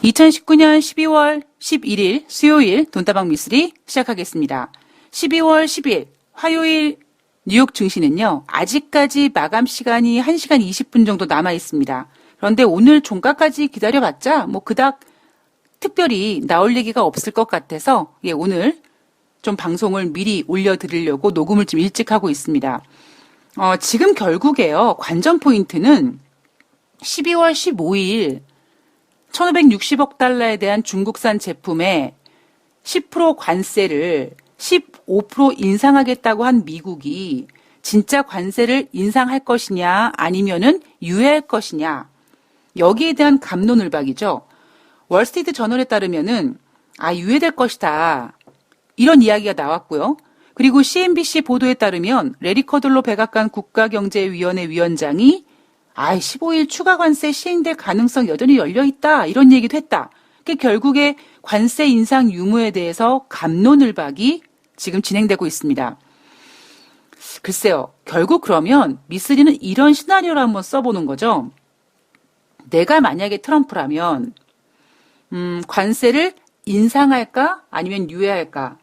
2019년 12월 11일 수요일 돈다방 미스리 시작하겠습니다. 12월 10일 화요일 뉴욕 증시는요. 아직까지 마감 시간이 1시간 20분 정도 남아 있습니다. 그런데 오늘 종가까지 기다려봤자 그닥 특별히 나올 얘기가 없을 것 같아서 오늘 좀 방송을 미리 올려드리려고 녹음을 좀 일찍 하고 있습니다. 지금 결국에요. 관전 포인트는 12월 15일 1560억 달러에 대한 중국산 제품에 10% 관세를 15% 인상하겠다고 한 미국이 진짜 관세를 인상할 것이냐 아니면은 유예할 것이냐 여기에 대한 갑론을박이죠. 월스트리트 저널에 따르면은 유예될 것이다 이런 이야기가 나왔고요. 그리고 CNBC 보도에 따르면 레리 커들로 백악관 국가경제위원회 위원장이 15일 추가 관세 시행될 가능성 여전히 열려있다 이런 얘기도 했다. 결국에 관세 인상 유무에 대해서 갑론을박이 지금 진행되고 있습니다. 글쎄요. 결국 그러면 미쓰리는 이런 시나리오를 한번 써보는 거죠. 내가 만약에 트럼프라면 관세를 인상할까 아니면 유예할까.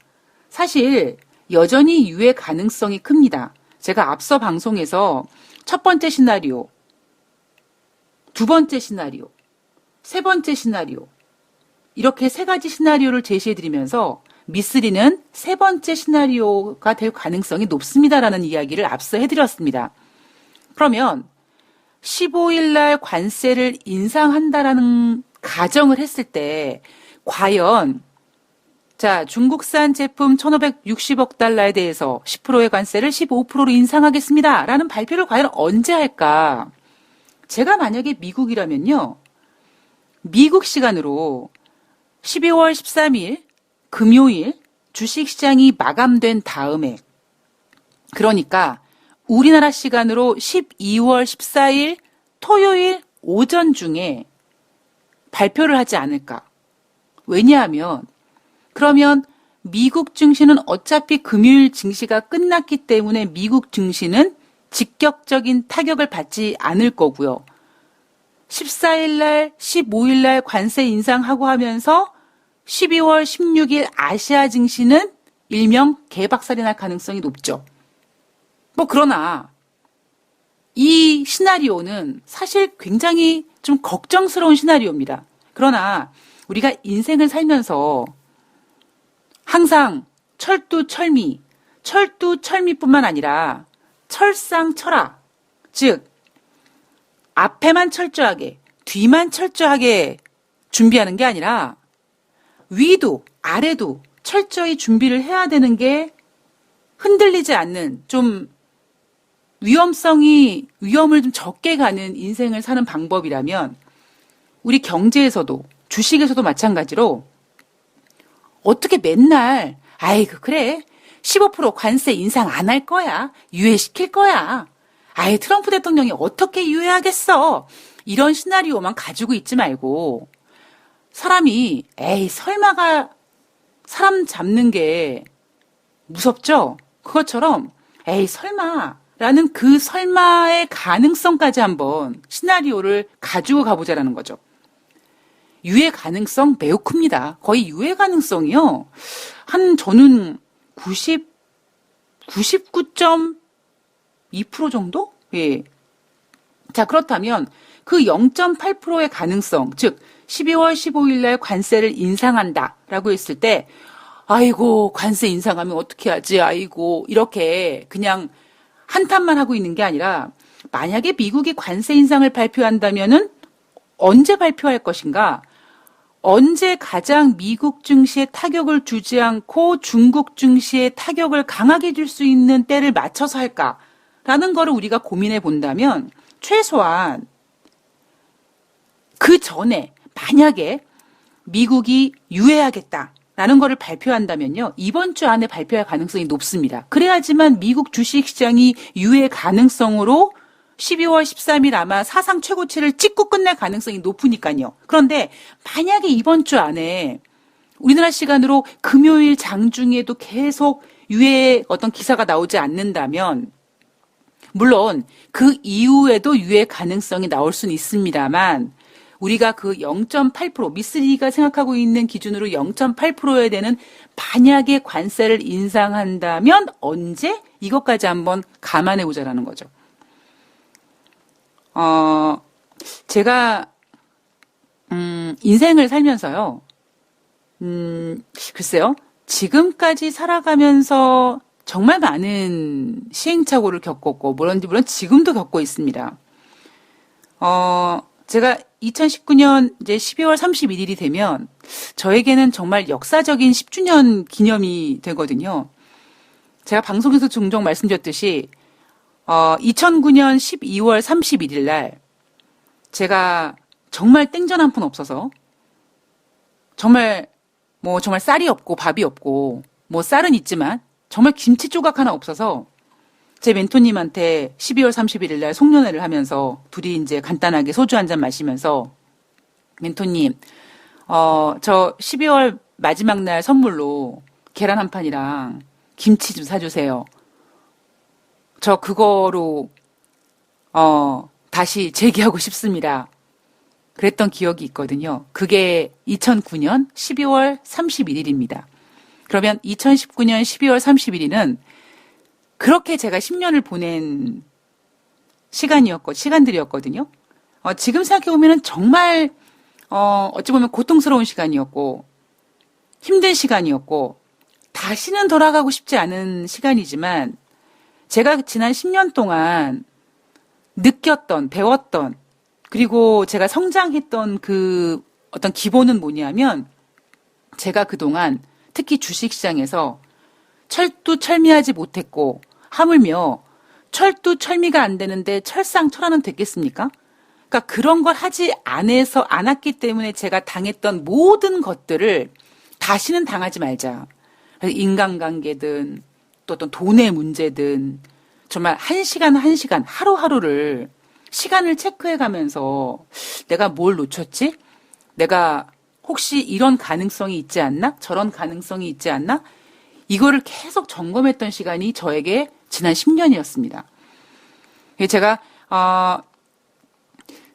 사실 여전히 유예 가능성이 큽니다. 제가 앞서 방송에서 첫 번째 시나리오, 두 번째 시나리오, 세 번째 시나리오 이렇게 세 가지 시나리오를 제시해드리면서 미쓰리는 세 번째 시나리오가 될 가능성이 높습니다라는 이야기를 앞서 해드렸습니다. 그러면 15일 날 관세를 인상한다라는 가정을 했을 때 과연 중국산 제품 1560억 달러에 대해서 10%의 관세를 15%로 인상하겠습니다 라는 발표를 과연 언제 할까? 제가 만약에 미국이라면요. 미국 시간으로 12월 13일 금요일 주식시장이 마감된 다음에 그러니까 우리나라 시간으로 12월 14일 토요일 오전 중에 발표를 하지 않을까. 왜냐하면 그러면 미국 증시는 어차피 금요일 증시가 끝났기 때문에 미국 증시는 직격적인 타격을 받지 않을 거고요. 14일 날, 15일 날 관세 인상하고 하면서 12월 16일 아시아 증시는 일명 개박살이 날 가능성이 높죠. 그러나 이 시나리오는 사실 굉장히 좀 걱정스러운 시나리오입니다. 그러나 우리가 인생을 살면서 항상 철두철미뿐만 아니라 철상철하, 즉 앞에만 철저하게, 뒤만 철저하게 준비하는 게 아니라 위도 아래도 철저히 준비를 해야 되는 게 흔들리지 않는 좀 위험을 좀 적게 가는 인생을 사는 방법이라면 우리 경제에서도 주식에서도 마찬가지로 어떻게 맨날 그래 15% 관세 인상 안 할 거야. 유예시킬 거야. 트럼프 대통령이 어떻게 유예하겠어. 이런 시나리오만 가지고 있지 말고 사람이 설마가 사람 잡는 게 무섭죠? 그것처럼 설마라는 그 설마의 가능성까지 한번 시나리오를 가지고 가보자라는 거죠. 유예 가능성 매우 큽니다. 거의 유예 가능성이요. 저는 99.2% 정도? 예. 그렇다면 그 0.8%의 가능성, 즉 12월 15일 날 관세를 인상한다라고 했을 때 관세 인상하면 어떻게 하지? 이렇게 그냥 한탄만 하고 있는 게 아니라 만약에 미국이 관세 인상을 발표한다면은 언제 발표할 것인가? 언제 가장 미국 증시에 타격을 주지 않고 중국 증시에 타격을 강하게 줄 수 있는 때를 맞춰서 할까라는 거를 우리가 고민해 본다면 최소한 그 전에 만약에 미국이 유예하겠다라는 거를 발표한다면요. 이번 주 안에 발표할 가능성이 높습니다. 그래야지만 미국 주식시장이 유예 가능성으로 12월 13일 아마 사상 최고치를 찍고 끝낼 가능성이 높으니까요. 그런데 만약에 이번 주 안에 우리나라 시간으로 금요일 장중에도 계속 유예 어떤 기사가 나오지 않는다면 물론 그 이후에도 유예 가능성이 나올 수는 있습니다만 우리가 그 0.8% 미쓰리가 생각하고 있는 기준으로 0.8%에 되는 만약에 관세를 인상한다면 언제? 이것까지 한번 감안해 보자라는 거죠. 제가 인생을 살면서요. 글쎄요. 지금까지 살아가면서 정말 많은 시행착오를 겪었고, 물론 지금도 겪고 있습니다. 제가 2019년 이제 12월 31일이 되면 저에게는 정말 역사적인 10주년 기념이 되거든요. 제가 방송에서 종종 말씀드렸듯이 2009년 12월 31일 날 제가 정말 땡전 한 푼 없어서 정말 쌀이 없고 밥이 없고 쌀은 있지만 정말 김치 조각 하나 없어서 제 멘토님한테 12월 31일 날 송년회를 하면서 둘이 이제 간단하게 소주 한 잔 마시면서 멘토님, 저 12월 마지막 날 선물로 계란 한 판이랑 김치 좀 사주세요. 저 그거로, 다시 재기하고 싶습니다. 그랬던 기억이 있거든요. 그게 2009년 12월 31일입니다. 그러면 2019년 12월 31일은 그렇게 제가 10년을 보낸 시간들이었거든요. 지금 생각해보면 정말, 어찌 보면 고통스러운 시간이었고, 힘든 시간이었고, 다시는 돌아가고 싶지 않은 시간이지만, 제가 지난 10년 동안 느꼈던, 배웠던, 그리고 제가 성장했던 그 어떤 기본은 뭐냐면, 제가 그동안 특히 주식시장에서 철두철미하지 못했고, 하물며 철두철미가 안 되는데 철상철하는 됐겠습니까? 그러니까 그런 걸 하지 않았기 때문에 제가 당했던 모든 것들을 다시는 당하지 말자. 인간관계든 또 어떤 돈의 문제든 정말 한 시간 한 시간 하루하루를 시간을 체크해 가면서 내가 뭘 놓쳤지? 내가 혹시 이런 가능성이 있지 않나? 저런 가능성이 있지 않나? 이거를 계속 점검했던 시간이 저에게 지난 10년이었습니다. 제가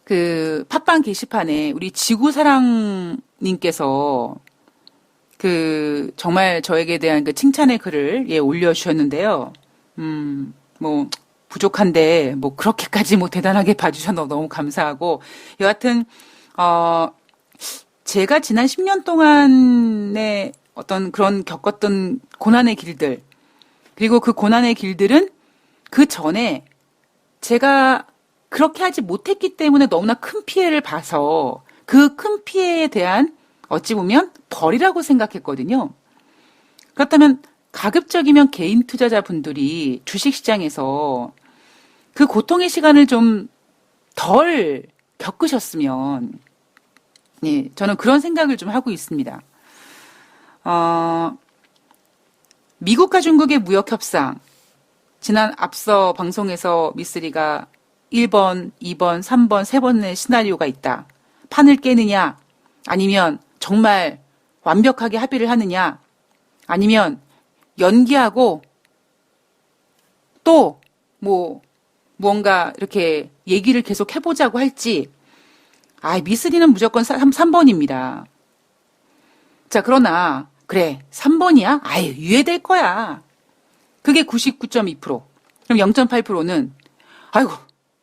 그 팟빵 게시판에 우리 지구사랑님께서 그 정말 저에게 대한 그 칭찬의 글을 올려주셨는데요. 부족한데 그렇게까지 대단하게 봐주셔서 너무 감사하고 여하튼 제가 지난 10년 동안의 어떤 그런 겪었던 고난의 길들, 그리고 그 고난의 길들은 그 전에 제가 그렇게 하지 못했기 때문에 너무나 큰 피해를 봐서 그 큰 피해에 대한 어찌 보면 벌이라고 생각했거든요. 그렇다면 가급적이면 개인 투자자분들이 주식시장에서 그 고통의 시간을 좀 덜 겪으셨으면, 예, 저는 그런 생각을 좀 하고 있습니다. 미국과 중국의 무역협상, 지난 앞서 방송에서 미쓰리가 1번, 2번, 3번, 3번의 시나리오가 있다. 판을 깨느냐, 아니면 정말 완벽하게 합의를 하느냐, 아니면 연기하고 또 무언가 이렇게 얘기를 계속 해보자고 할지, 미쓰리는 무조건 3번입니다. 자, 그러나 그래 3번이야? 유예될 거야. 그게 99.2%. 그럼 0.8%는 아이고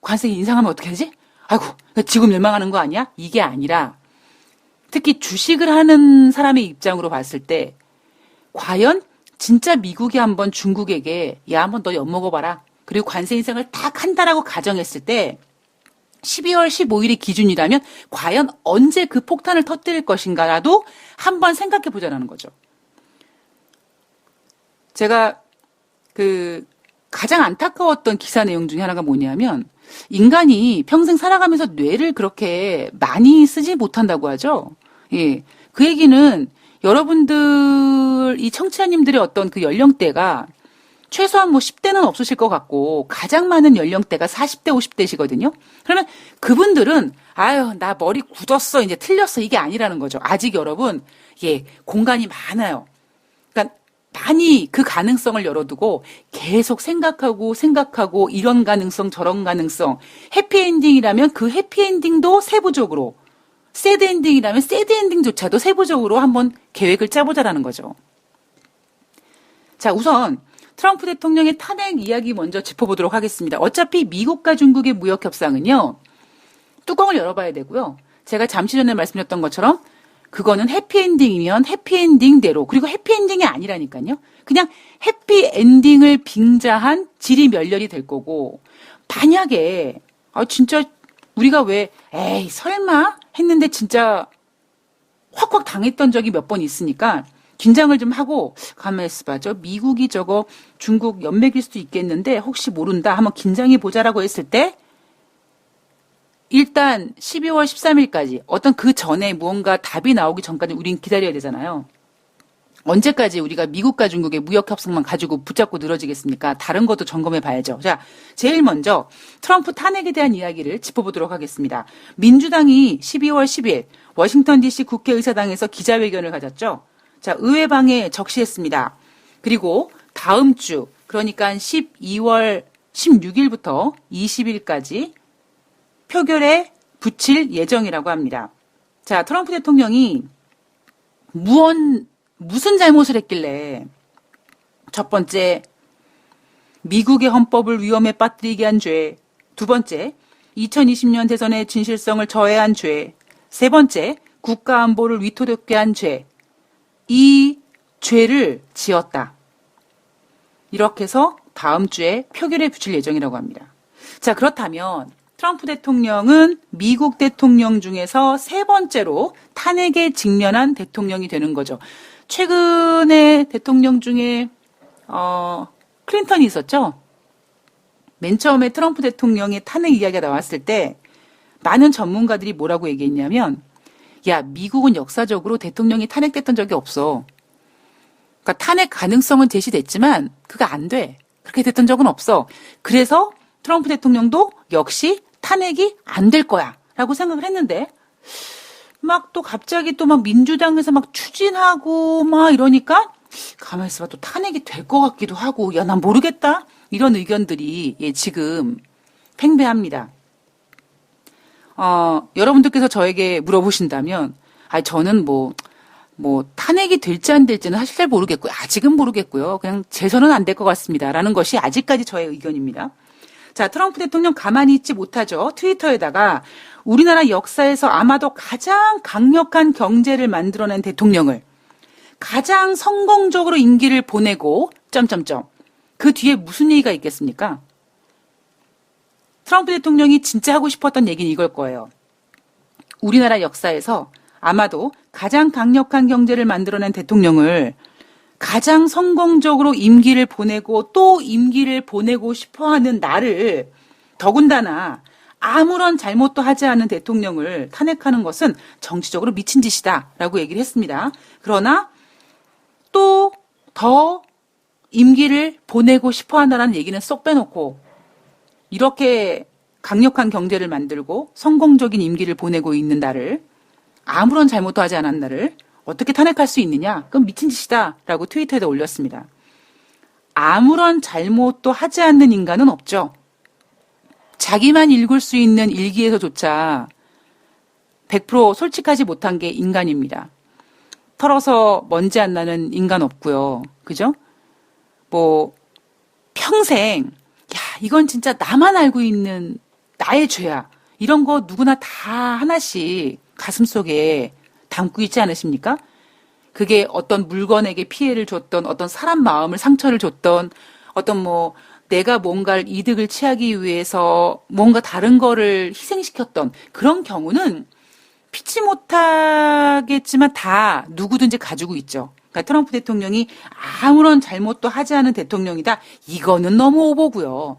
관세 인상하면 어떻게 되지? 아이고 지구 멸망하는 거 아니야? 이게 아니라 특히 주식을 하는 사람의 입장으로 봤을 때 과연 진짜 미국이 한번 중국에게 한번 너 엿먹어봐라. 그리고 관세 인상을 딱 한다라고 가정했을 때 12월 15일이 기준이라면 과연 언제 그 폭탄을 터뜨릴 것인가라도 한번 생각해 보자라는 거죠. 제가 가장 안타까웠던 기사 내용 중에 하나가 뭐냐면 인간이 평생 살아가면서 뇌를 그렇게 많이 쓰지 못한다고 하죠. 예. 그 얘기는 여러분들 이 청취자님들의 어떤 그 연령대가 최소한 10대는 없으실 것 같고 가장 많은 연령대가 40대, 50대시거든요. 그러면 그분들은 나 머리 굳었어, 이제 틀렸어 이게 아니라는 거죠. 아직 여러분 공간이 많아요. 그러니까 많이 그 가능성을 열어두고 계속 생각하고 이런 가능성 저런 가능성 해피엔딩이라면 그 해피엔딩도 세부적으로 새드 엔딩이라면 새드 엔딩조차도 세부적으로 한번 계획을 짜보자라는 거죠. 자, 우선 트럼프 대통령의 탄핵 이야기 먼저 짚어보도록 하겠습니다. 어차피 미국과 중국의 무역 협상은요, 뚜껑을 열어봐야 되고요. 제가 잠시 전에 말씀드렸던 것처럼 그거는 해피엔딩이면 해피엔딩대로, 그리고 해피엔딩이 아니라니까요. 그냥 해피엔딩을 빙자한 질이 멸렬이 될 거고, 만약에 진짜 우리가 왜 에이 설마 했는데 진짜 확확 당했던 적이 몇 번 있으니까 긴장을 좀 하고 가만히 있어봐죠. 미국이 저거 중국 연맥일 수도 있겠는데 혹시 모른다 한번 긴장해 보자라고 했을 때 일단 12월 13일까지 어떤 그 전에 무언가 답이 나오기 전까지 우린 기다려야 되잖아요. 언제까지 우리가 미국과 중국의 무역 협상만 가지고 붙잡고 늘어지겠습니까? 다른 것도 점검해 봐야죠. 자, 제일 먼저 트럼프 탄핵에 대한 이야기를 짚어보도록 하겠습니다. 민주당이 12월 10일 워싱턴 DC 국회의사당에서 기자회견을 가졌죠. 자, 의회방에 적시했습니다. 그리고 다음 주, 그러니까 12월 16일부터 20일까지 표결에 붙일 예정이라고 합니다. 자, 트럼프 대통령이 무슨 잘못을 했길래 첫 번째, 미국의 헌법을 위험에 빠뜨리게 한 죄. 두 번째, 2020년 대선의 진실성을 저해한 죄. 세 번째, 국가 안보를 위태롭게 한 죄. 이 죄를 지었다. 이렇게 해서 다음 주에 표결에 붙일 예정이라고 합니다. 자, 그렇다면 트럼프 대통령은 미국 대통령 중에서 세 번째로 탄핵에 직면한 대통령이 되는 거죠. 최근에 대통령 중에 클린턴이 있었죠. 맨 처음에 트럼프 대통령의 탄핵 이야기가 나왔을 때 많은 전문가들이 뭐라고 얘기했냐면 야, 미국은 역사적으로 대통령이 탄핵됐던 적이 없어. 그러니까 탄핵 가능성은 제시됐지만 그거 안 돼. 그렇게 됐던 적은 없어. 그래서 트럼프 대통령도 역시 탄핵이 안 될 거야 라고 생각을 했는데 막 또 갑자기 또 막 민주당에서 막 추진하고 막 이러니까 가만히 있어봐 또 탄핵이 될 것 같기도 하고 야, 난 모르겠다 이런 의견들이 지금 팽배합니다. 여러분들께서 저에게 물어보신다면 저는 뭐 탄핵이 될지 안 될지는 사실 잘 모르겠고요. 아직은 모르겠고요. 그냥 재선은 안 될 것 같습니다. 라는 것이 아직까지 저의 의견입니다. 자, 트럼프 대통령 가만히 있지 못하죠. 트위터에다가 우리나라 역사에서 아마도 가장 강력한 경제를 만들어낸 대통령을 가장 성공적으로 임기를 보내고 그 뒤에 무슨 얘기가 있겠습니까? 트럼프 대통령이 진짜 하고 싶었던 얘기는 이걸 거예요. 우리나라 역사에서 아마도 가장 강력한 경제를 만들어낸 대통령을 가장 성공적으로 임기를 보내고 또 임기를 보내고 싶어하는 나를 더군다나 아무런 잘못도 하지 않은 대통령을 탄핵하는 것은 정치적으로 미친 짓이다라고 얘기를 했습니다. 그러나 또 더 임기를 보내고 싶어한다는 얘기는 쏙 빼놓고 이렇게 강력한 경제를 만들고 성공적인 임기를 보내고 있는 나를 아무런 잘못도 하지 않은 나를 어떻게 탄핵할 수 있느냐? 그건 미친 짓이다 라고 트위터에다 올렸습니다. 아무런 잘못도 하지 않는 인간은 없죠. 자기만 읽을 수 있는 일기에서조차 100% 솔직하지 못한 게 인간입니다. 털어서 먼지 안 나는 인간 없고요. 그죠? 평생 이건 진짜 나만 알고 있는 나의 죄야. 이런 거 누구나 다 하나씩 가슴속에 담고 있지 않으십니까? 그게 어떤 물건에게 피해를 줬던, 어떤 사람 마음을 상처를 줬던, 어떤 내가 뭔가를 이득을 취하기 위해서 뭔가 다른 거를 희생시켰던 그런 경우는 피치 못하겠지만 다 누구든지 가지고 있죠. 그러니까 트럼프 대통령이 아무런 잘못도 하지 않은 대통령이다. 이거는 너무 오보고요.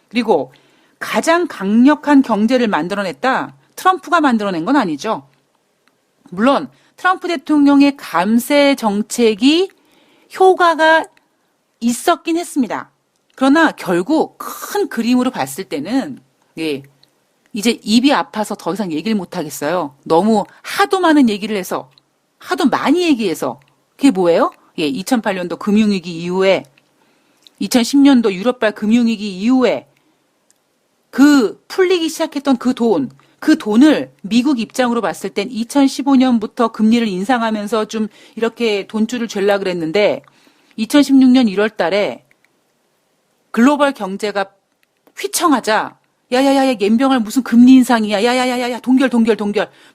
그리고 가장 강력한 경제를 만들어냈다. 트럼프가 만들어낸 건 아니죠. 물론 트럼프 대통령의 감세 정책이 효과가 있었긴 했습니다. 그러나 결국 큰 그림으로 봤을 때는 이제 입이 아파서 더 이상 얘기를 못하겠어요. 너무 하도 많은 얘기를 해서 하도 많이 얘기해서 그게 뭐예요? 2008년도 금융위기 이후에 2010년도 유럽발 금융위기 이후에 그 풀리기 시작했던 그 돈 그 돈을 미국 입장으로 봤을 땐 2015년부터 금리를 인상하면서 좀 이렇게 돈줄을 잴라 그랬는데 2016년 1월 달에 글로벌 경제가 휘청하자 야야야야 연병할 무슨 금리 인상이야 야야야야야 동결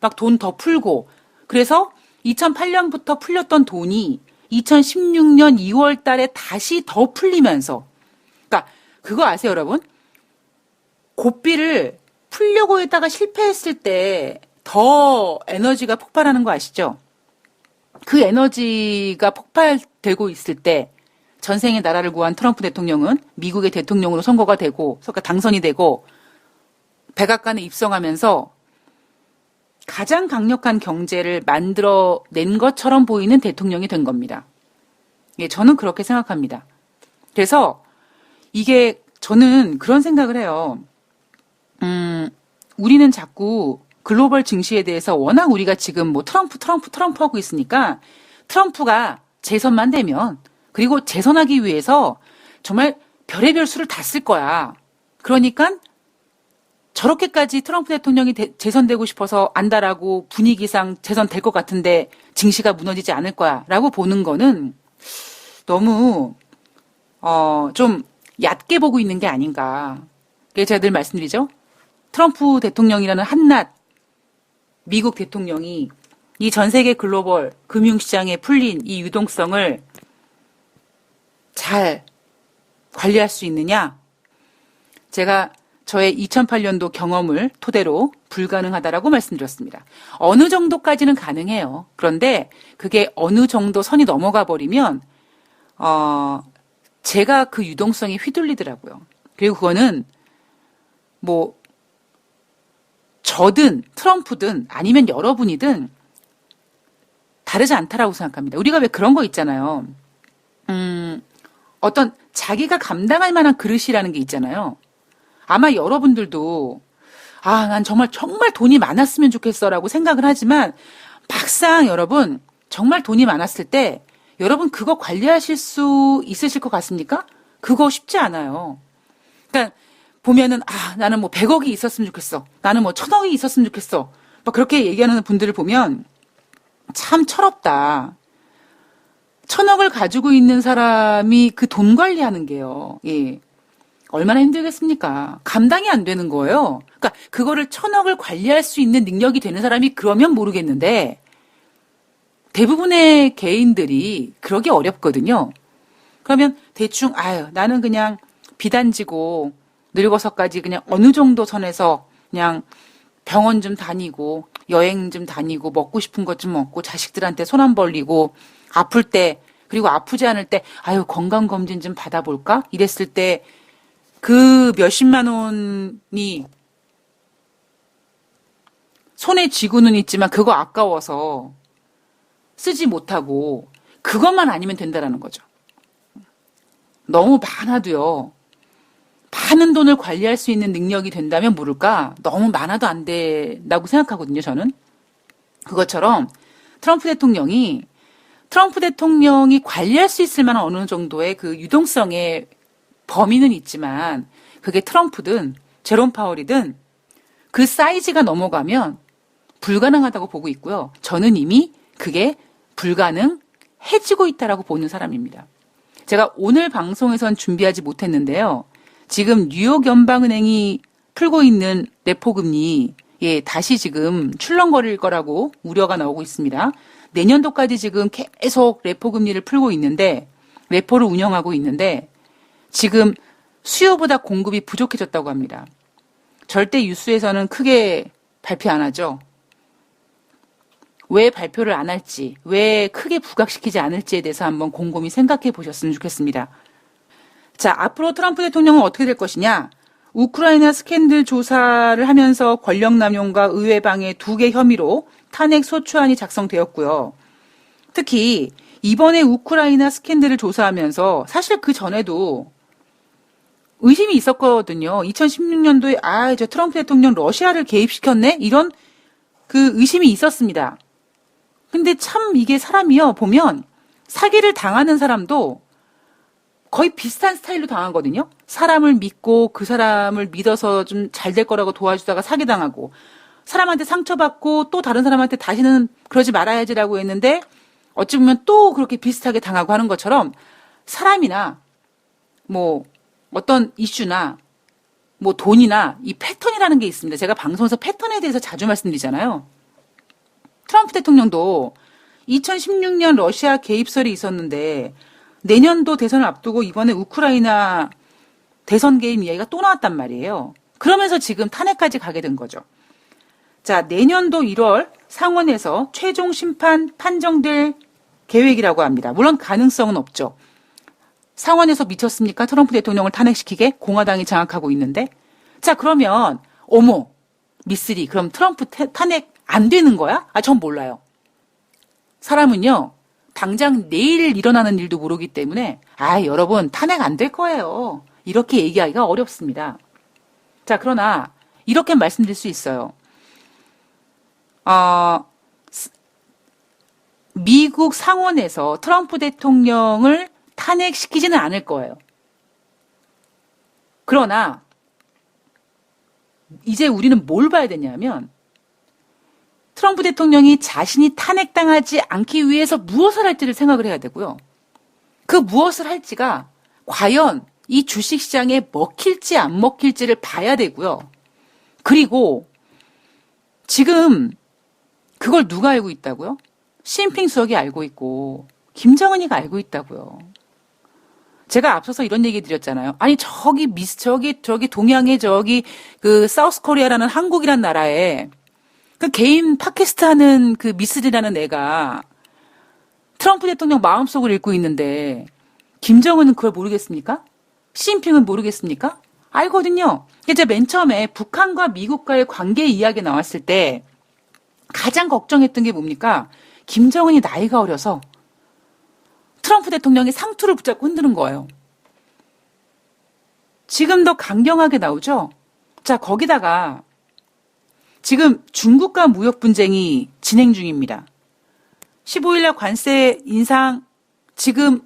막 돈 더 풀고 그래서 2008년부터 풀렸던 돈이 2016년 2월 달에 다시 더 풀리면서 그러니까 그거 아세요 여러분? 고삐를 풀려고 했다가 실패했을 때 더 에너지가 폭발하는 거 아시죠? 그 에너지가 폭발되고 있을 때 전생에 나라를 구한 트럼프 대통령은 미국의 대통령으로 선거가 되고 당선이 되고 백악관에 입성하면서 가장 강력한 경제를 만들어낸 것처럼 보이는 대통령이 된 겁니다. 예, 저는 그렇게 생각합니다. 그래서 이게 저는 그런 생각을 해요. 우리는 자꾸 글로벌 증시에 대해서 워낙 우리가 지금 뭐 트럼프 하고 있으니까 트럼프가 재선만 되면 그리고 재선하기 위해서 정말 별의별 수를 다 쓸 거야. 그러니까 저렇게까지 트럼프 대통령이 재선되고 싶어서 안다라고 분위기상 재선될 것 같은데 증시가 무너지지 않을 거야라고 보는 거는 너무 좀 얕게 보고 있는 게 아닌가. 그게 제가 늘 말씀드리죠. 트럼프 대통령이라는 한낱 미국 대통령이 이 전 세계 글로벌 금융시장에 풀린 이 유동성을 잘 관리할 수 있느냐? 제가 저의 2008년도 경험을 토대로 불가능하다라고 말씀드렸습니다. 어느 정도까지는 가능해요. 그런데 그게 어느 정도 선이 넘어가 버리면 제가 그 유동성이 휘둘리더라고요. 그리고 그거는 뭐 저든 트럼프든 아니면 여러분이든 다르지 않다라고 생각합니다. 우리가 왜 그런 거 있잖아요. 어떤 자기가 감당할 만한 그릇이라는 게 있잖아요. 아마 여러분들도 난 정말 돈이 많았으면 좋겠어라고 생각을 하지만 막상 여러분 정말 돈이 많았을 때 여러분 그거 관리하실 수 있으실 것 같습니까? 그거 쉽지 않아요. 그러니까 보면은 나는 뭐 100억이 있었으면 좋겠어. 나는 뭐 1000억이 있었으면 좋겠어. 막 그렇게 얘기하는 분들을 보면 참 철없다. 1000억을 가지고 있는 사람이 그 돈 관리하는 게요. 예. 얼마나 힘들겠습니까? 감당이 안 되는 거예요. 그러니까 그거를 1000억을 관리할 수 있는 능력이 되는 사람이 그러면 모르겠는데 대부분의 개인들이 그러기 어렵거든요. 그러면 대충 나는 그냥 비단지고 늙어서까지 그냥 어느 정도 선에서 그냥 병원 좀 다니고 여행 좀 다니고 먹고 싶은 것 좀 먹고 자식들한테 손 안 벌리고 아플 때 그리고 아프지 않을 때 건강검진 좀 받아볼까? 이랬을 때 그 몇십만 원이 손에 쥐고는 있지만 그거 아까워서 쓰지 못하고 그것만 아니면 된다라는 거죠. 너무 많아도요. 많은 돈을 관리할 수 있는 능력이 된다면 모를까? 너무 많아도 안 된다고 생각하거든요, 저는. 그것처럼 트럼프 대통령이 관리할 수 있을 만한 어느 정도의 그 유동성의 범위는 있지만 그게 트럼프든 제롬 파월이든 그 사이즈가 넘어가면 불가능하다고 보고 있고요. 저는 이미 그게 불가능해지고 있다라고 보는 사람입니다. 제가 오늘 방송에선 준비하지 못했는데요. 지금 뉴욕 연방은행이 풀고 있는 레포 금리 다시 지금 출렁거릴 거라고 우려가 나오고 있습니다. 내년도까지 지금 계속 레포 금리를 풀고 있는데 레포를 운영하고 있는데 지금 수요보다 공급이 부족해졌다고 합니다. 절대 뉴스에서는 크게 발표 안 하죠. 왜 발표를 안 할지, 왜 크게 부각시키지 않을지에 대해서 한번 곰곰이 생각해 보셨으면 좋겠습니다. 자, 앞으로 트럼프 대통령은 어떻게 될 것이냐? 우크라이나 스캔들 조사를 하면서 권력 남용과 의회 방해 2개 혐의로 탄핵 소추안이 작성되었고요. 특히 이번에 우크라이나 스캔들을 조사하면서 사실 그 전에도 의심이 있었거든요. 2016년도에 저 트럼프 대통령 러시아를 개입시켰네? 이런 그 의심이 있었습니다. 근데 참 이게 사람이요. 보면 사기를 당하는 사람도 거의 비슷한 스타일로 당하거든요. 사람을 믿고 그 사람을 믿어서 좀 잘 될 거라고 도와주다가 사기당하고 사람한테 상처받고 또 다른 사람한테 다시는 그러지 말아야지라고 했는데 어찌 보면 또 그렇게 비슷하게 당하고 하는 것처럼 사람이나 뭐 어떤 이슈나 뭐 돈이나 이 패턴이라는 게 있습니다. 제가 방송에서 패턴에 대해서 자주 말씀드리잖아요. 트럼프 대통령도 2016년 러시아 개입설이 있었는데 내년도 대선을 앞두고 이번에 우크라이나 대선 개입 이야기가 또 나왔단 말이에요. 그러면서 지금 탄핵까지 가게 된 거죠. 자, 내년도 1월 상원에서 최종 심판 판정될 계획이라고 합니다. 물론 가능성은 없죠. 상원에서 미쳤습니까? 트럼프 대통령을 탄핵시키게 공화당이 장악하고 있는데. 자, 그러면 어머, 미쓰리, 그럼 트럼프 탄핵 안 되는 거야? 전 몰라요. 사람은요, 당장 내일 일어나는 일도 모르기 때문에 여러분 탄핵 안 될 거예요. 이렇게 얘기하기가 어렵습니다. 자, 그러나 이렇게 말씀드릴 수 있어요. 미국 상원에서 트럼프 대통령을 탄핵시키지는 않을 거예요. 그러나 이제 우리는 뭘 봐야 되냐면 트럼프 대통령이 자신이 탄핵당하지 않기 위해서 무엇을 할지를 생각을 해야 되고요. 그 무엇을 할지가 과연 이 주식시장에 먹힐지 안 먹힐지를 봐야 되고요. 그리고 지금 그걸 누가 알고 있다고요? 시진핑 수석이 알고 있고 김정은이가 알고 있다고요. 제가 앞서서 이런 얘기 드렸잖아요. 아니 저기 동양의 그 사우스 코리아라는 한국이란 나라에 그 개인 팟캐스트 하는 그 미스리라는 애가 트럼프 대통령 마음속을 읽고 있는데 김정은은 그걸 모르겠습니까? 시진핑은 모르겠습니까? 알거든요. 이제 맨 처음에 북한과 미국과의 관계 이야기 나왔을 때 가장 걱정했던 게 뭡니까? 김정은이 나이가 어려서 트럼프 대통령이 상투를 붙잡고 흔드는 거예요. 지금 더 강경하게 나오죠? 자, 거기다가 지금 중국과 무역 분쟁이 진행 중입니다. 15일날 관세 인상 지금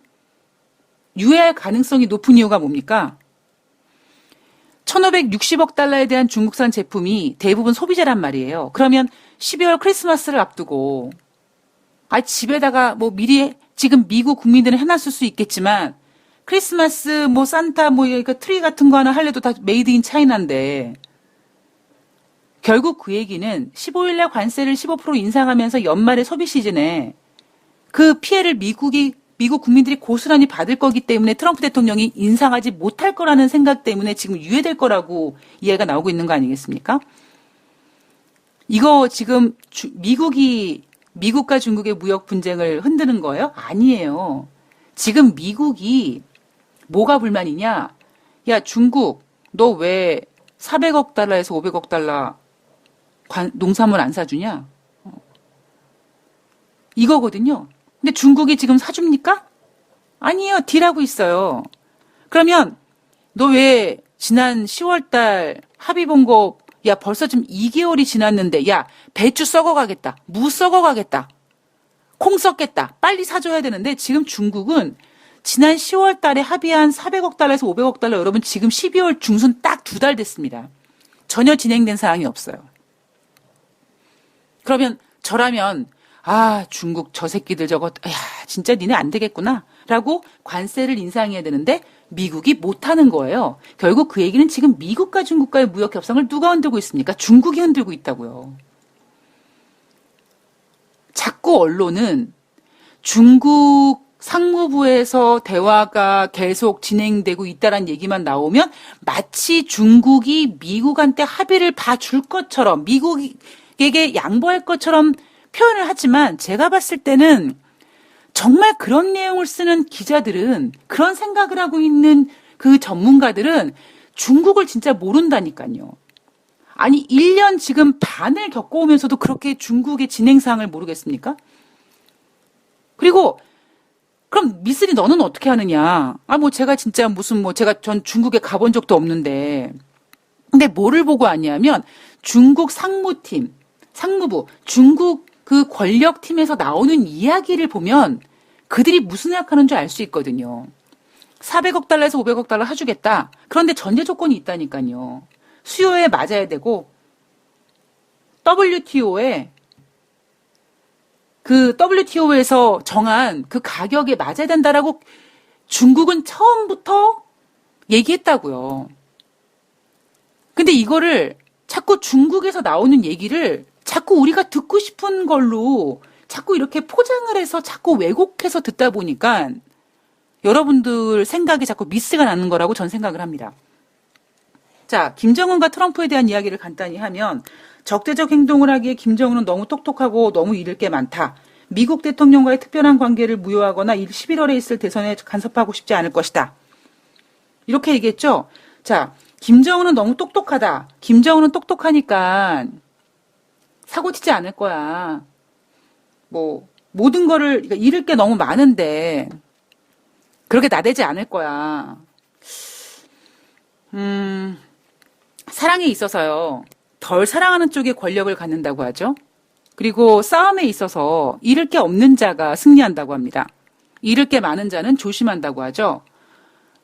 유예할 가능성이 높은 이유가 뭡니까? 1,560억 달러에 대한 중국산 제품이 대부분 소비재란 말이에요. 그러면 12월 크리스마스를 앞두고 집에다가 뭐 미리 지금 미국 국민들은 해놨을 수 있겠지만 크리스마스 뭐 산타 뭐 트리 같은 거 하나 할래도 다 메이드 인 차이나인데 결국 그 얘기는 15일날 관세를 15% 인상하면서 연말의 소비 시즌에 그 피해를 미국 국민들이 고스란히 받을 거기 때문에 트럼프 대통령이 인상하지 못할 거라는 생각 때문에 지금 유예될 거라고 이해가 나오고 있는 거 아니겠습니까? 이거 지금 미국과 중국의 무역 분쟁을 흔드는 거예요? 아니에요. 지금 미국이 뭐가 불만이냐? 야, 중국, 너 왜 400억 달러에서 500억 달러 농산물 안 사주냐? 이거거든요. 근데 중국이 지금 사줍니까? 아니에요. 딜하고 있어요. 그러면 너 왜 지난 10월달 합의 본 거 야 벌써 지금 2개월이 지났는데 야 배추 썩어가겠다. 무 썩어가겠다. 콩 썩겠다. 빨리 사줘야 되는데 지금 중국은 지난 10월달에 합의한 400억 달러에서 500억 달러 여러분 지금 12월 중순 딱 2달 됐습니다. 전혀 진행된 사항이 없어요. 그러면 저라면 중국 저 새끼들 저거 진짜 니네 안 되겠구나 라고 관세를 인상해야 되는데 미국이 못하는 거예요. 결국 그 얘기는 지금 미국과 중국과의 무역 협상을 누가 흔들고 있습니까? 중국이 흔들고 있다고요. 자꾸 언론은 중국 상무부에서 대화가 계속 진행되고 있다는 얘기만 나오면 마치 중국이 미국한테 합의를 봐줄 것처럼 미국에게 양보할 것처럼 표현을 하지만 제가 봤을 때는 정말 그런 내용을 쓰는 기자들은 그런 생각을 하고 있는 그 전문가들은 중국을 진짜 모른다니까요. 아니 1년 지금 반을 겪어오면서도 그렇게 중국의 진행상을 모르겠습니까? 그리고 그럼 미쓰리 너는 어떻게 하느냐? 제가 진짜 전 중국에 가본 적도 없는데 근데 뭐를 보고 왔냐면 중국 상무부, 중국 그 권력팀에서 나오는 이야기를 보면 그들이 무슨 생각하는 줄 알 수 있거든요. 400억 달러에서 500억 달러 해주겠다. 그런데 전제 조건이 있다니까요. 수요에 맞아야 되고 WTO에서 정한 그 가격에 맞아야 된다라고 중국은 처음부터 얘기했다고요. 근데 이거를 자꾸 중국에서 나오는 얘기를 자꾸 우리가 듣고 싶은 걸로 자꾸 이렇게 포장을 해서 자꾸 왜곡해서 듣다 보니까 여러분들 생각에 자꾸 미스가 나는 거라고 전 생각을 합니다. 자, 김정은과 트럼프에 대한 이야기를 간단히 하면 적대적 행동을 하기에 김정은은 너무 똑똑하고 너무 잃을 게 많다. 미국 대통령과의 특별한 관계를 무효하거나 11월에 있을 대선에 간섭하고 싶지 않을 것이다. 이렇게 얘기했죠. 자, 김정은은 너무 똑똑하다. 김정은은 똑똑하니까 사고치지 않을 거야. 뭐 모든 거를 그러니까 잃을 게 너무 많은데 그렇게 나대지 않을 거야. 사랑에 있어서요. 덜 사랑하는 쪽에 권력을 갖는다고 하죠. 그리고 싸움에 있어서 잃을 게 없는 자가 승리한다고 합니다. 잃을 게 많은 자는 조심한다고 하죠.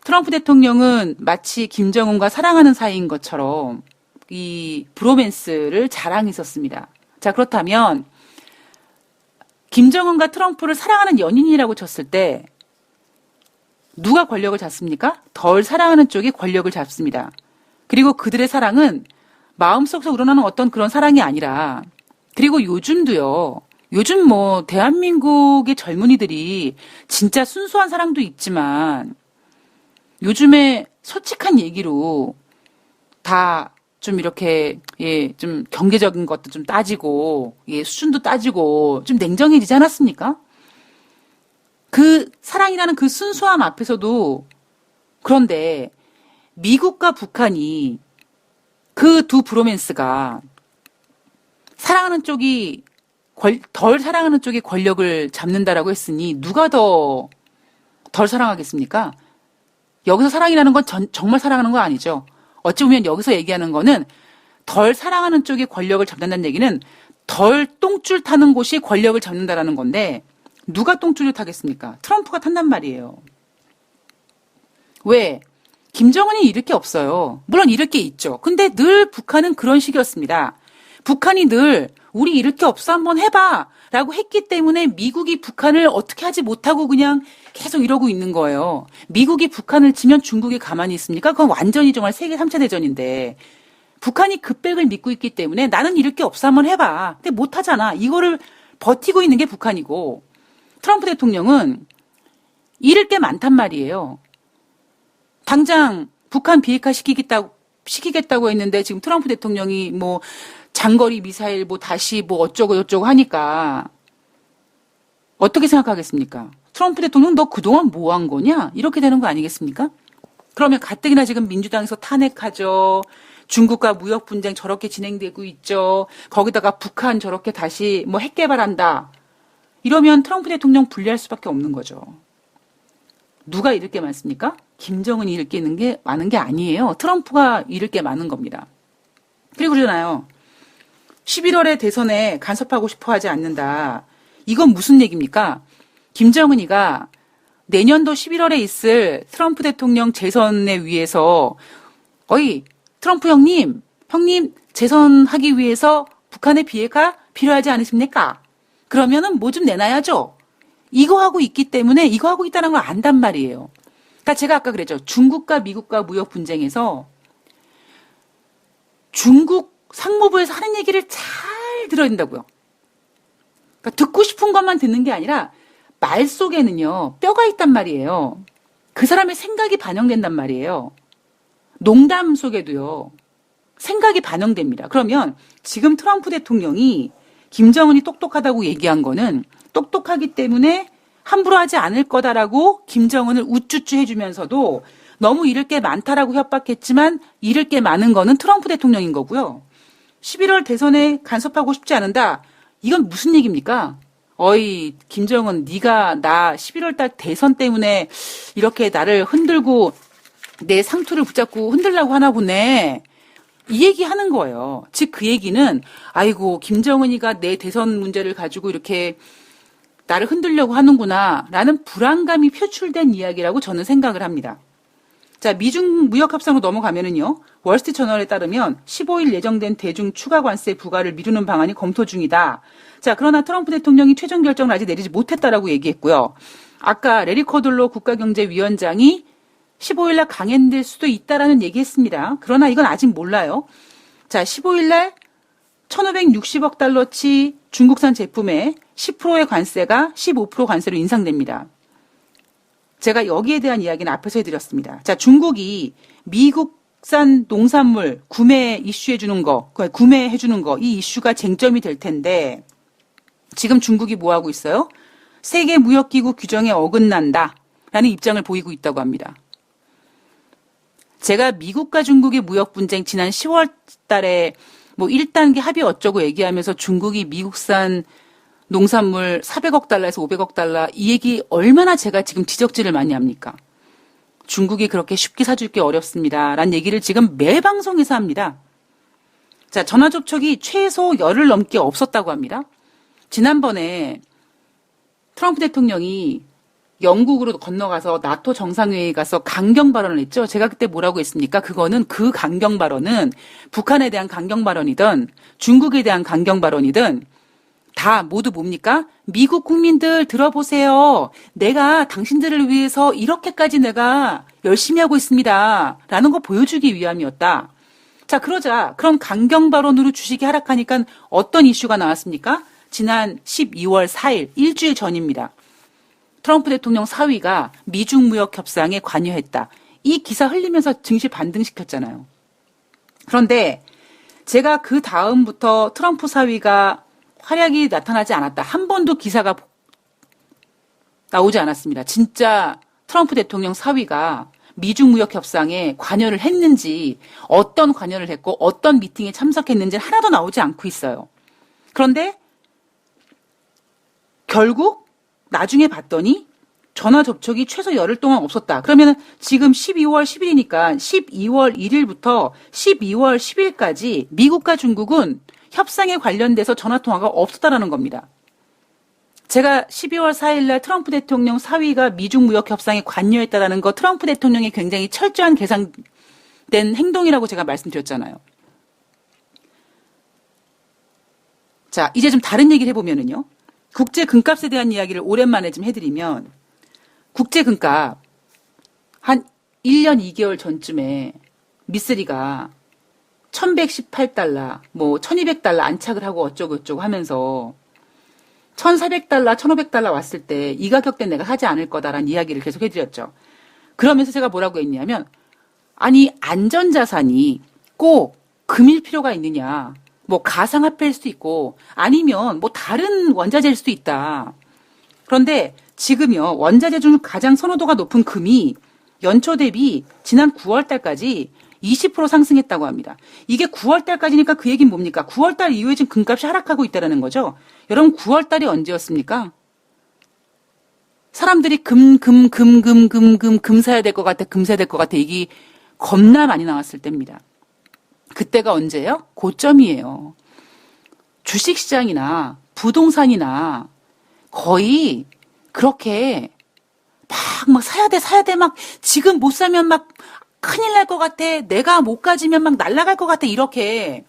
트럼프 대통령은 마치 김정은과 사랑하는 사이인 것처럼 이 브로맨스를 자랑했었습니다. 자, 그렇다면 김정은과 트럼프를 사랑하는 연인이라고 쳤을 때 누가 권력을 잡습니까? 덜 사랑하는 쪽이 권력을 잡습니다. 그리고 그들의 사랑은 마음속에서 우러나는 어떤 그런 사랑이 아니라 그리고 요즘도요. 요즘 뭐 대한민국의 젊은이들이 진짜 순수한 사랑도 있지만 요즘에 솔직한 얘기로 다 좀 이렇게 좀 경제적인 것도 좀 따지고 수준도 따지고 좀 냉정해지지 않았습니까? 그 사랑이라는 그 순수함 앞에서도 그런데 미국과 북한이 그 두 브로맨스가 사랑하는 쪽이 덜 사랑하는 쪽이 권력을 잡는다라고 했으니 누가 더 덜 사랑하겠습니까? 여기서 사랑이라는 건 정말 사랑하는 거 아니죠. 어찌 보면 여기서 얘기하는 거는 덜 사랑하는 쪽이 권력을 잡는다는 얘기는 덜 똥줄 타는 곳이 권력을 잡는다라는 건데 누가 똥줄을 타겠습니까? 트럼프가 탄단 말이에요. 왜? 김정은이 잃을 게 없어요. 물론 잃을 게 있죠. 근데 늘 북한은 그런 식이었습니다. 북한이 늘 우리 잃을 게 없어 한번 해봐 라고 했기 때문에 미국이 북한을 어떻게 하지 못하고 그냥 계속 이러고 있는 거예요. 미국이 북한을 치면 중국이 가만히 있습니까? 그건 완전히 정말 세계 3차 대전인데 북한이 그 백을 믿고 있기 때문에 나는 잃을 게 없어 한번 해봐. 근데 못하잖아. 이거를 버티고 있는 게 북한이고 트럼프 대통령은 잃을 게 많단 말이에요. 당장 북한 비핵화 시키겠다고 했는데 지금 트럼프 대통령이 뭐 장거리 미사일 뭐 다시 뭐 어쩌고 저쩌고 하니까 어떻게 생각하겠습니까? 트럼프 대통령 너 그동안 뭐 한 거냐? 이렇게 되는 거 아니겠습니까? 그러면 가뜩이나 지금 민주당에서 탄핵하죠. 중국과 무역 분쟁 저렇게 진행되고 있죠. 거기다가 북한 저렇게 다시 뭐 핵 개발한다. 이러면 트럼프 대통령 불리할 수밖에 없는 거죠. 누가 잃을 게 많습니까? 김정은이 잃을 게 있는 게 많은 게 아니에요. 트럼프가 잃을 게 많은 겁니다. 그리고 그러잖아요. 11월에 대선에 간섭하고 싶어 하지 않는다. 이건 무슨 얘기입니까? 김정은이가 내년도 11월에 있을 트럼프 대통령 재선에 위해서 어이 트럼프 형님 재선하기 위해서 북한의 비핵화 필요하지 않으십니까? 그러면은 뭐 좀 내놔야죠. 이거 하고 있기 때문에 이거 하고 있다는 걸 안단 말이에요. 그러니까 제가 아까 그랬죠. 중국과 미국과 무역 분쟁에서 중국 상무부에서 하는 얘기를 잘 들어야 된다고요. 그러니까 듣고 싶은 것만 듣는 게 아니라 말 속에는요. 뼈가 있단 말이에요. 그 사람의 생각이 반영된단 말이에요. 농담 속에도요. 생각이 반영됩니다. 그러면 지금 트럼프 대통령이 김정은이 똑똑하다고 얘기한 거는 똑똑하기 때문에 함부로 하지 않을 거다라고 김정은을 우쭈쭈 해주면서도 너무 잃을 게 많다라고 협박했지만 잃을 게 많은 거는 트럼프 대통령인 거고요. 11월 대선에 간섭하고 싶지 않은다. 이건 무슨 얘기입니까? 어이 김정은 네가 나 11월 달 대선 때문에 이렇게 나를 흔들고 내 상투를 붙잡고 흔들려고 하나 보네. 이 얘기 하는 거예요. 즉 그 얘기는 아이고 김정은이가 내 대선 문제를 가지고 이렇게 나를 흔들려고 하는구나 라는 불안감이 표출된 이야기라고 저는 생각을 합니다. 자, 미중 무역 협상으로 넘어가면은요. 월스트리트 저널에 따르면 15일 예정된 대중 추가 관세 부과를 미루는 방안이 검토 중이다. 자, 그러나 트럼프 대통령이 최종 결정을 아직 내리지 못했다라고 얘기했고요. 아까 레리 코들로 국가경제위원장이 15일 날 강행될 수도 있다라는 얘기했습니다. 그러나 이건 아직 몰라요. 자, 15일 날 1,560억 달러치 중국산 제품에 10%의 관세가 15% 관세로 인상됩니다. 제가 여기에 대한 이야기는 앞에서 해드렸습니다. 자, 중국이 미국산 농산물 구매해주는 거, 이 이슈가 쟁점이 될 텐데, 지금 중국이 뭐 하고 있어요? 세계무역기구 규정에 어긋난다 라는 입장을 보이고 있다고 합니다. 제가 미국과 중국의 무역 분쟁 지난 10월 달에 뭐 1단계 합의 어쩌고 얘기하면서 중국이 미국산 농산물 400억 달러에서 500억 달러 이 얘기 얼마나 제가 지금 지적질을 많이 합니까? 중국이 그렇게 쉽게 사줄 게 어렵습니다. 라는 얘기를 지금 매 방송에서 합니다. 자, 전화 접촉이 최소 열흘 넘게 없었다고 합니다. 지난번에 트럼프 대통령이 영국으로 건너가서 나토 정상회의에 가서 강경 발언을 했죠. 제가 그때 뭐라고 했습니까? 그 강경 발언은 북한에 대한 강경 발언이든 중국에 대한 강경 발언이든 다 모두 뭡니까? 미국 국민들 들어보세요. 내가 당신들을 위해서 이렇게까지 내가 열심히 하고 있습니다. 라는 거 보여주기 위함이었다. 자, 그럼 강경 발언으로 주식이 하락하니까 어떤 이슈가 나왔습니까? 지난 12월 4일, 일주일 전입니다. 트럼프 대통령 사위가 미중 무역 협상에 관여했다. 이 기사 흘리면서 증시 반등시켰잖아요. 그런데 제가 그 다음부터 트럼프 사위가 활약이 나타나지 않았다. 한 번도 기사가 나오지 않았습니다. 진짜 트럼프 대통령 사위가 미중 무역 협상에 관여를 했는지, 어떤 관여를 했고 어떤 미팅에 참석했는지 하나도 나오지 않고 있어요. 그런데 결국 나중에 봤더니 전화 접촉이 최소 열흘 동안 없었다. 그러면 지금 12월 10일이니까 12월 1일부터 12월 10일까지 미국과 중국은 협상에 관련돼서 전화통화가 없었다라는 겁니다. 제가 12월 4일 날 트럼프 대통령 사위가 미중 무역 협상에 관여했다라는 거 트럼프 대통령의 굉장히 철저한 계산된 행동이라고 제가 말씀드렸잖아요. 자, 이제 좀 다른 얘기를 해보면은요. 국제 금값에 대한 이야기를 오랜만에 좀 해드리면, 국제 금값 한 1년 2개월 전쯤에 미쓰리가 1118달러, 뭐 1200달러 안착을 하고 어쩌고 하면서 1400달러, 1500달러 왔을 때 이 가격대 내가 하지 않을 거다라는 이야기를 계속 해드렸죠. 그러면서 제가 뭐라고 했냐면, 아니 안전자산이 꼭 금일 필요가 있느냐. 뭐 가상화폐일 수도 있고 아니면 뭐 다른 원자재일 수도 있다. 그런데 지금요, 원자재 중 가장 선호도가 높은 금이 연초 대비 지난 9월 달까지 20% 상승했다고 합니다. 이게 9월 달까지니까 그 얘기는 뭡니까? 9월 달 이후에 지금 금값이 하락하고 있다는 거죠. 여러분 9월 달이 언제였습니까? 사람들이 금 사야 될 것 같아, 금 사야 될 것 같아. 이게 겁나 많이 나왔을 때입니다. 그때가 언제예요? 고점이에요. 주식시장이나 부동산이나 거의 그렇게 막 사야 돼, 막 지금 못 사면 막 큰일 날 것 같아. 내가 못 가지면 막 날아갈 것 같아. 이렇게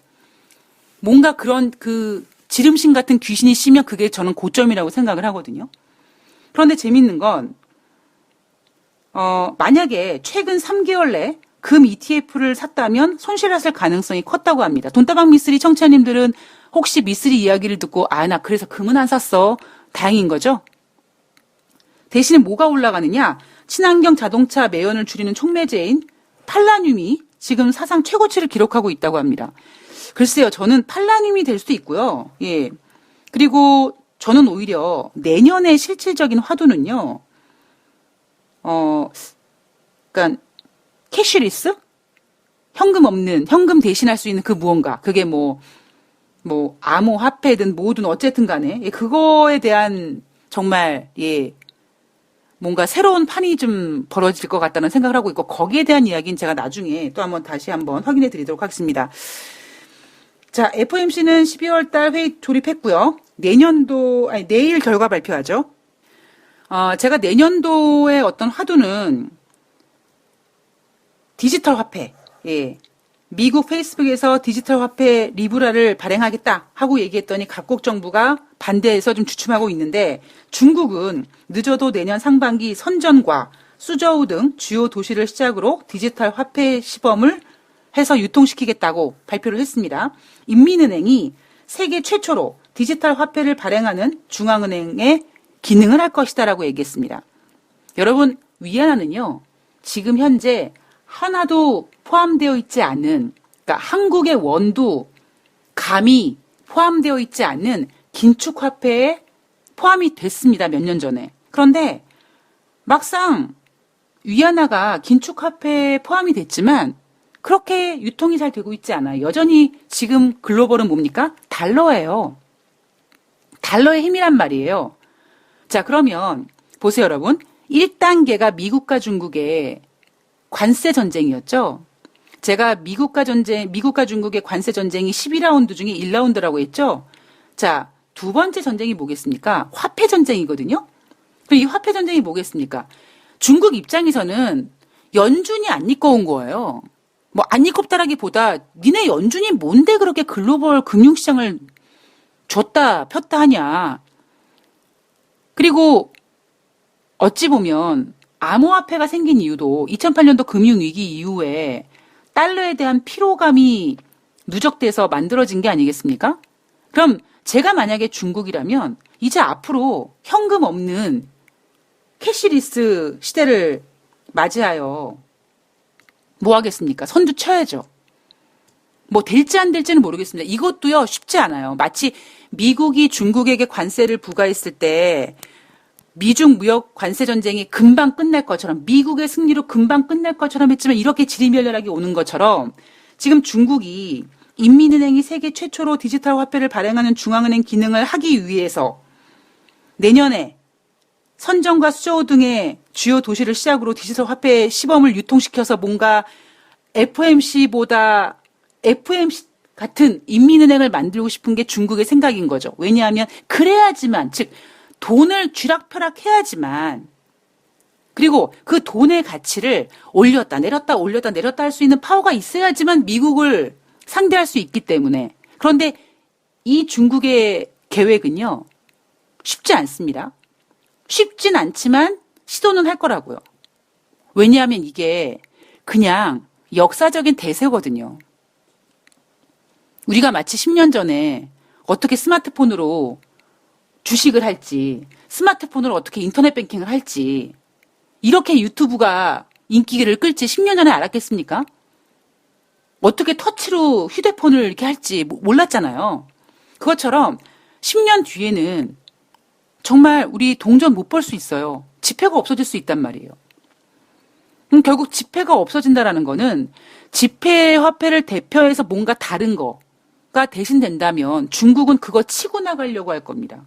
뭔가 그런 그 지름신 같은 귀신이 씌면 그게 저는 고점이라고 생각을 하거든요. 그런데 재밌는 건 만약에 최근 3개월 내 금 ETF를 샀다면 손실했을 가능성이 컸다고 합니다. 돈다방 미쓰리 청취자님들은 혹시 미쓰리 이야기를 듣고 나 그래서 금은 안 샀어. 다행인 거죠? 대신에 뭐가 올라가느냐? 친환경 자동차 매연을 줄이는 촉매제인 팔라듐이 지금 사상 최고치를 기록하고 있다고 합니다. 글쎄요, 저는 팔라듐이 될 수도 있고요. 예. 그리고 저는 오히려 내년의 실질적인 화두는요, 그러니까 캐시리스? 현금 대신할 수 있는 그 무언가. 그게 뭐 암호화폐든 뭐든 어쨌든 간에, 예, 그거에 대한 정말, 예, 뭔가 새로운 판이 좀 벌어질 것 같다는 생각을 하고 있고, 거기에 대한 이야기는 제가 나중에 또 다시 한번 확인해 드리도록 하겠습니다. 자, FOMC는 12월 달 회의 조립했고요. 내일 결과 발표하죠. 제가 내년도의 어떤 화두는 디지털 화폐, 예. 미국 페이스북에서 디지털 화폐 리브라를 발행하겠다 하고 얘기했더니 각국 정부가 반대해서 좀 주춤하고 있는데 중국은 늦어도 내년 상반기 선전과 수저우 등 주요 도시를 시작으로 디지털 화폐 시범을 해서 유통시키겠다고 발표를 했습니다. 인민은행이 세계 최초로 디지털 화폐를 발행하는 중앙은행의 기능을 할 것이다라고 얘기했습니다. 여러분, 위안화는요, 지금 현재 하나도 포함되어 있지 않은, 그러니까 한국의 원도 감이 포함되어 있지 않는 긴축화폐에 포함이 됐습니다. 몇 년 전에. 그런데 막상 위안화가 긴축화폐에 포함이 됐지만 그렇게 유통이 잘 되고 있지 않아요. 여전히 지금 글로벌은 뭡니까? 달러예요. 달러의 힘이란 말이에요. 자, 그러면 보세요, 여러분. 1단계가 미국과 중국의 관세 전쟁이었죠. 제가 미국과 중국의 관세 전쟁이 12라운드 중에 1라운드라고 했죠. 자, 두 번째 전쟁이 뭐겠습니까? 화폐 전쟁이거든요. 그럼 이 화폐 전쟁이 뭐겠습니까? 중국 입장에서는 연준이 안 입고온 거예요. 뭐 안 입고다라기보다 니네 연준이 뭔데 그렇게 글로벌 금융시장을 줬다 폈다 하냐. 그리고 어찌 보면 암호화폐가 생긴 이유도 2008년도 금융위기 이후에 달러에 대한 피로감이 누적돼서 만들어진 게 아니겠습니까? 그럼 제가 만약에 중국이라면 이제 앞으로 현금 없는 캐시리스 시대를 맞이하여 뭐 하겠습니까? 선두 쳐야죠. 뭐 될지 안 될지는 모르겠습니다. 이것도요 쉽지 않아요. 마치 미국이 중국에게 관세를 부과했을 때 미중 무역 관세 전쟁이 금방 끝날 것처럼 미국의 승리로 금방 끝날 것처럼 했지만 이렇게 지리멸렬하게 오는 것처럼 지금 중국이 인민은행이 세계 최초로 디지털 화폐를 발행하는 중앙은행 기능을 하기 위해서 내년에 선전과 수저우 등의 주요 도시를 시작으로 디지털 화폐 시범을 유통시켜서 뭔가 FMC 같은 인민은행을 만들고 싶은 게 중국의 생각인 거죠. 왜냐하면 그래야지만, 즉 돈을 쥐락펴락 해야지만, 그리고 그 돈의 가치를 올렸다 내렸다 할 수 있는 파워가 있어야지만 미국을 상대할 수 있기 때문에. 그런데 이 중국의 계획은요, 쉽지 않습니다. 쉽진 않지만 시도는 할 거라고요. 왜냐하면 이게 그냥 역사적인 대세거든요. 우리가 마치 10년 전에 어떻게 스마트폰으로 주식을 할지, 스마트폰으로 어떻게 인터넷 뱅킹을 할지, 이렇게 유튜브가 인기를 끌지 10년 전에 알았겠습니까? 어떻게 터치로 휴대폰을 이렇게 할지 몰랐잖아요. 그것처럼 10년 뒤에는 정말 우리 동전 못 벌 수 있어요. 지폐가 없어질 수 있단 말이에요. 그럼 결국 지폐가 없어진다라는 거는 지폐 화폐를 대표해서 뭔가 다른 거가 대신된다면 중국은 그거 치고 나가려고 할 겁니다.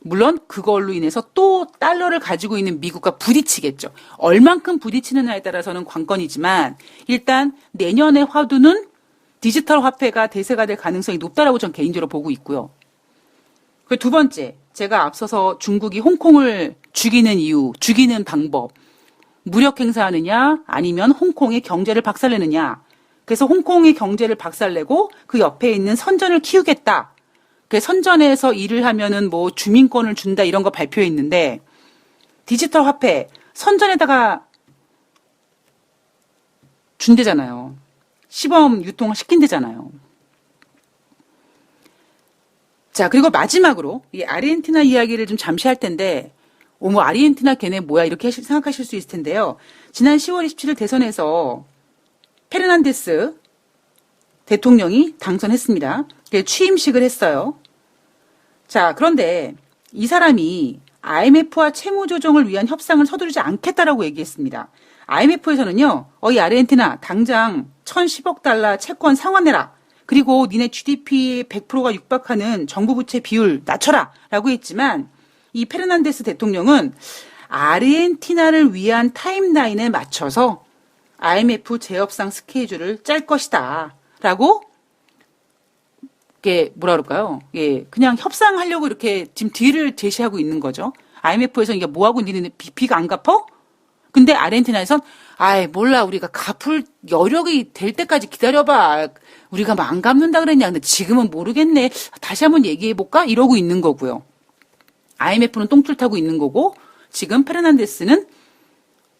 물론 그걸로 인해서 또 달러를 가지고 있는 미국과 부딪히겠죠. 얼만큼 부딪히느냐에 따라서는 관건이지만 일단 내년의 화두는 디지털 화폐가 대세가 될 가능성이 높다라고 전 개인적으로 보고 있고요. 그 두 번째, 제가 앞서서 중국이 홍콩을 죽이는 이유, 죽이는 방법, 무력 행사하느냐 아니면 홍콩의 경제를 박살내느냐. 그래서 홍콩의 경제를 박살내고 그 옆에 있는 선전을 키우겠다. 그 선전에서 일을 하면은 뭐 주민권을 준다 이런 거 발표했는데 디지털 화폐 선전에다가 준대잖아요. 시범 유통을 시킨대잖아요. 자, 그리고 마지막으로 이 아르헨티나 이야기를 좀 잠시 할 텐데 뭐 아르헨티나 걔네 뭐야 이렇게 생각하실 수 있을 텐데요. 지난 10월 27일 대선에서 페르난데스 대통령이 당선했습니다. 취임식을 했어요. 자, 그런데 이 사람이 IMF와 채무 조정을 위한 협상을 서두르지 않겠다라고 얘기했습니다. IMF에서는요, 이 아르헨티나 당장 1,010억 달러 채권 상환해라. 그리고 니네 GDP 100%가 육박하는 정부 부채 비율 낮춰라. 라고 했지만 이 페르난데스 대통령은 아르헨티나를 위한 타임라인에 맞춰서 IMF 재협상 스케줄을 짤 것이다. 라고 이게 뭐라 그럴까요? 예, 그냥 협상하려고 이렇게 지금 뒤를 제시하고 있는 거죠. IMF에서 이게 뭐하고 니네 비가 안 갚어? 근데 아르헨티나에선 아이 몰라 우리가 갚을 여력이 될 때까지 기다려봐. 우리가 뭐 안 갚는다 그랬냐. 근데 지금은 모르겠네. 다시 한번 얘기해볼까? 이러고 있는 거고요. IMF는 똥줄 타고 있는 거고 지금 페르난데스는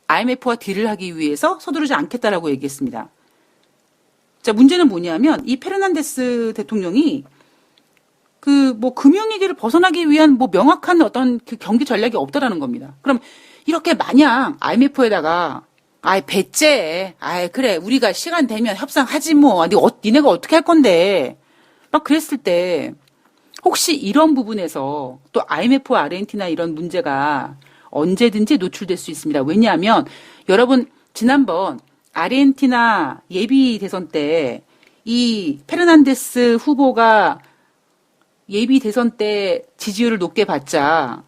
IMF와 딜을 하기 위해서 서두르지 않겠다라고 얘기했습니다. 자, 문제는 뭐냐면 이 페르난데스 대통령이 뭐 금융위기를 벗어나기 위한 뭐 명확한 어떤 그 경기 전략이 없다라는 겁니다. 그럼 이렇게 마냥 IMF에다가 배째. 그래. 우리가 시간 되면 협상하지 뭐. 니네가 어떻게 할 건데. 막 그랬을 때 혹시 이런 부분에서 또 IMF와 아르헨티나 이런 문제가 언제든지 노출될 수 있습니다. 왜냐하면 여러분 지난번 아르헨티나 예비 대선 때 이 페르난데스 후보가 예비 대선 때 지지율을 높게 받자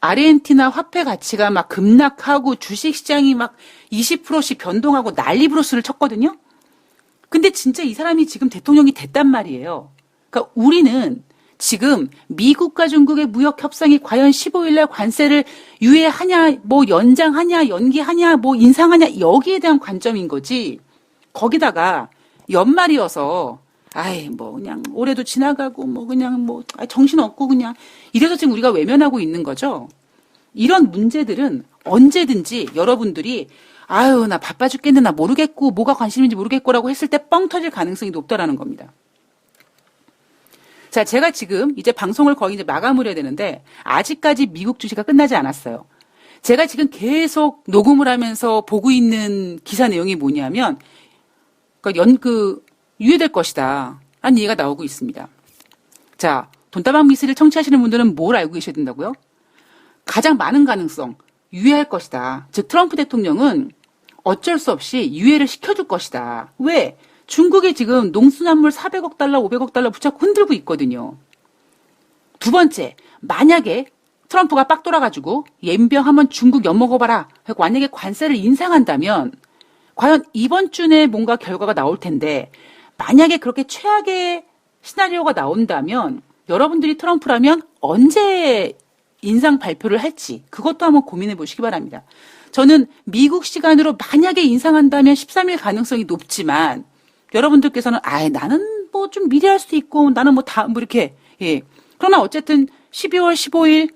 아르헨티나 화폐 가치가 막 급락하고 주식시장이 막 20%씩 변동하고 난리 브로스를 쳤거든요. 근데 진짜 이 사람이 지금 대통령이 됐단 말이에요. 그러니까 우리는 지금 미국과 중국의 무역 협상이 과연 15일날 관세를 유예하냐, 뭐 연장하냐, 연기하냐, 뭐 인상하냐 여기에 대한 관점인 거지. 거기다가 연말이어서 뭐 그냥 올해도 지나가고 뭐 그냥 뭐 정신없고 그냥 이래서 지금 우리가 외면하고 있는 거죠. 이런 문제들은 언제든지 여러분들이 나 바빠 죽겠네, 나 모르겠고 뭐가 관심인지 모르겠고라고 했을 때 뻥 터질 가능성이 높다라는 겁니다. 자, 제가 지금 이제 방송을 거의 이제 마감을 해야 되는데 아직까지 미국 주식가 끝나지 않았어요. 제가 지금 계속 녹음을 하면서 보고 있는 기사 내용이 뭐냐면 유예될 것이다 라는 얘기가 나오고 있습니다. 자, 돈다방 미스를 청취하시는 분들은 뭘 알고 계셔야 된다고요? 가장 많은 가능성 유예할 것이다. 즉 트럼프 대통령은 어쩔 수 없이 유예를 시켜줄 것이다. 왜? 중국이 지금 농수산물 400억 달러, 500억 달러 붙잡고 흔들고 있거든요. 두 번째, 만약에 트럼프가 빡 돌아가지고 옌병 한번 중국 엿먹어봐라 하고 만약에 관세를 인상한다면 과연 이번 주 내에 뭔가 결과가 나올 텐데 만약에 그렇게 최악의 시나리오가 나온다면 여러분들이 트럼프라면 언제 인상 발표를 할지 그것도 한번 고민해 보시기 바랍니다. 저는 미국 시간으로 만약에 인상한다면 13일 가능성이 높지만 여러분들께서는 나는 뭐 좀 미리 할 수도 있고 나는 뭐 이렇게 그러나 어쨌든 12월 15일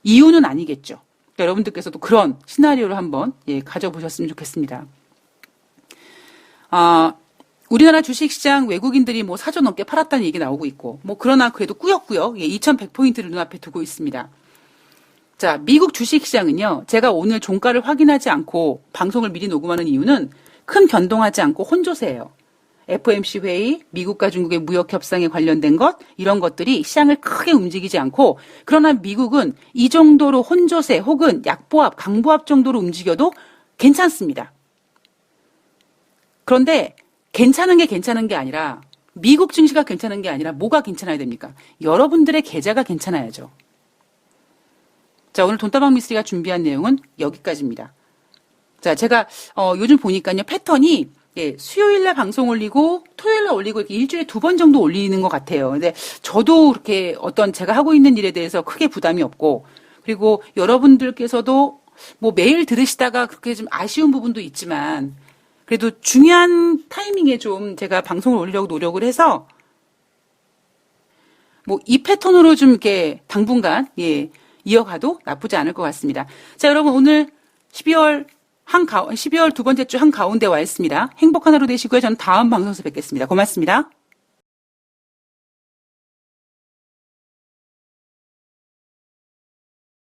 이후는 아니겠죠. 그러니까 여러분들께서도 그런 시나리오를 한번 가져보셨으면 좋겠습니다. 우리나라 주식시장 외국인들이 뭐 4조 넘게 팔았다는 얘기 나오고 있고 뭐 그러나 그래도 꾸역꾸역 2100포인트를 눈앞에 두고 있습니다. 자, 미국 주식시장은요. 제가 오늘 종가를 확인하지 않고 방송을 미리 녹음하는 이유는 큰 변동하지 않고 혼조세예요. FOMC 회의, 미국과 중국의 무역 협상에 관련된 것 이런 것들이 시장을 크게 움직이지 않고 그러나 미국은 이 정도로 혼조세 혹은 약보합, 강보합 정도로 움직여도 괜찮습니다. 그런데 괜찮은 게 아니라 미국 증시가 괜찮은 게 아니라 뭐가 괜찮아야 됩니까? 여러분들의 계좌가 괜찮아야죠. 자, 오늘 돈다방 미스리가 준비한 내용은 여기까지입니다. 자, 제가 요즘 보니까요 패턴이 수요일날 방송 올리고 토요일날 올리고 이렇게 일주일에 2번 정도 올리는 것 같아요. 근데 저도 그렇게 어떤 제가 하고 있는 일에 대해서 크게 부담이 없고 그리고 여러분들께서도 뭐 매일 들으시다가 그렇게 좀 아쉬운 부분도 있지만 그래도 중요한 타이밍에 좀 제가 방송을 올리려고 노력을 해서 뭐 이 패턴으로 좀 이렇게 당분간 이어가도 나쁘지 않을 것 같습니다. 자, 여러분 오늘 12월 두 번째 주 한가운데 와 있습니다. 행복한 하루 되시고요. 저는 다음 방송에서 뵙겠습니다. 고맙습니다.